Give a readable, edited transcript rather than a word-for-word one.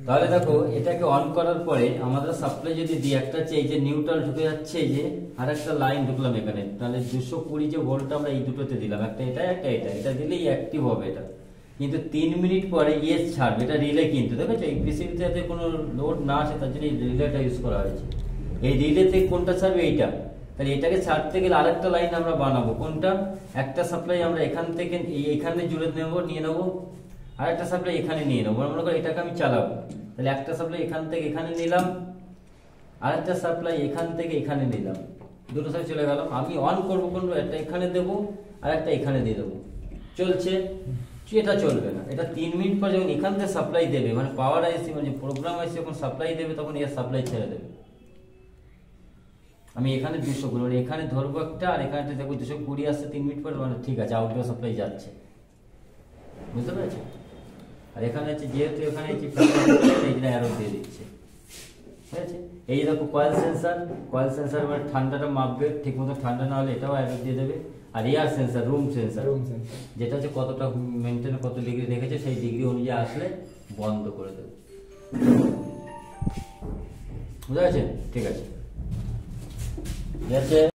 তাহলে দেখো এটাকে অন করার পরে আমাদের সাপ্লাই যদি দিই একটা হচ্ছে এই যে নিউট্রাল ঢুকে যাচ্ছে, এই যে আর একটা লাইন ঢুকলাম এখানে, তাহলে 220 যে ভোল্ট আমরা এই দুটোতে দিলাম, একটা এটা একটা এটা দিলেই অ্যাক্টিভ হবে এটা। কিন্তু 3 মিনিট পরে ইয়েস ছাড়বে, এটা রিলে কিন্তু দেখেছো এই পিসিবিতে যাতে কোনো লোড না আসে তার জন্য এই রিলেটা ইউজ করা হয়েছে। এই রিলে থেকে কোনটা ছাড়বে? এইটা। তাহলে এটাকে ছাড়তে গেলে আরেকটা লাইন আমরা বানাবো, কোনটা? একটা সাপ্লাই আমরা এখান থেকে এইখানে জুড়ে নিয়ে নেবো, আর একটা সাপ্লাই এখানে নিয়ে নেবো। মনে করো এটাকে আমি চালাবো, তাহলে একটা সাপ্লাই এখান থেকে এখানে নিলাম, আর একটা সাপ্লাই এখান থেকে এখানে নিলাম, দুটো সাপ্লাই চলে গেল। আমি অন করবো কোনটা? একটা এখানে দেবো আর একটা এখানে দিয়ে দেবো, চলছে? এটা চলবে না। এটা 3 মিনিট পর যখন এখান থেকে সাপ্লাই দেবে, মানে পাওয়ার আইসি মানে প্রোগ্রাম আইসি যখন সাপ্লাই দেবে তখন এর সাপ্লাই ছেড়ে দেবে। আমি এখানে 220 মানে এখানে ধরবো একটা, আর এখানে দেখবো 220 আসছে 3 মিনিট পর, মানে ঠিক আছে আউটডোর সাপ্লাই যাচ্ছে, বুঝতে পেরেছো? আর এখানে হচ্ছে যেহেতু এখানে এই জন্য অ্যারো দিয়ে দিচ্ছে, ঠিক আছে? এই দেখো কয়েল সেন্সার মানে ঠান্ডাটা মাপবে, ঠিক মতো ঠান্ডা না হলে এটাও অ্যারো দিয়ে দেবে। আর এয়ার সেন্সার, রুম সেন্সার যেটা হচ্ছে কতটা মেনটেন কত ডিগ্রি রেখেছে সেই ডিগ্রি অনুযায়ী আসলে বন্ধ করে দেবে, বুঝা গেছে? ঠিক আছে, ঠিক আছে।